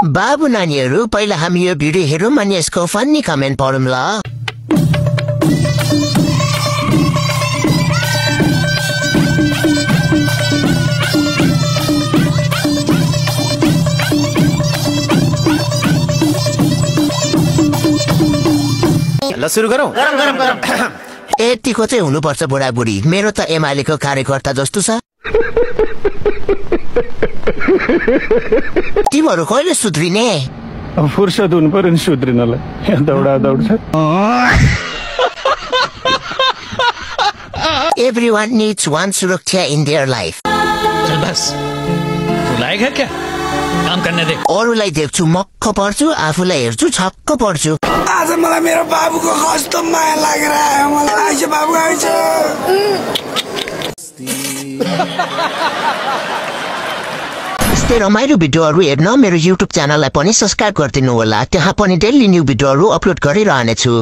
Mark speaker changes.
Speaker 1: बाबु नानीहरू पहिला हामी यो भिडियो हेरौँ अनि यसको फन्नी कमेन्ट पढौँ ल।
Speaker 2: ल सुरु गरौँ।
Speaker 1: यतिको चाहिँ हुनुपर्छ बुढाबुढी। मेरो त एमालेको कार्यकर्ता जस्तो छ। तिमीहरू कहिले सुध्रिने?
Speaker 3: फुर्सद हुनु पर्यो नि सुध्रिनलाई। यहाँ दौडा दौड छ।
Speaker 1: Everyone needs one सुरक्षा in their life।
Speaker 4: चल बस, रुलाएगा क्या? काम करने दे।
Speaker 1: अरूलाई देख्छु मक्ख पर्छु, आफूलाई हेर्छु छक्क पर्छु।
Speaker 5: आज मलाई मेरो बाबुको कस्तो माया लागिरहेको मलाई। आइज बाबु आइज।
Speaker 1: यस्तै रमाइलो भिडियोहरू हेर्न मेरो युट्युब च्यानललाई पनि सब्स्क्राइब गरिदिनु होला। त्यहाँ पनि डेली न्यू भिडियोहरू अपलोड गरिरहनेछु।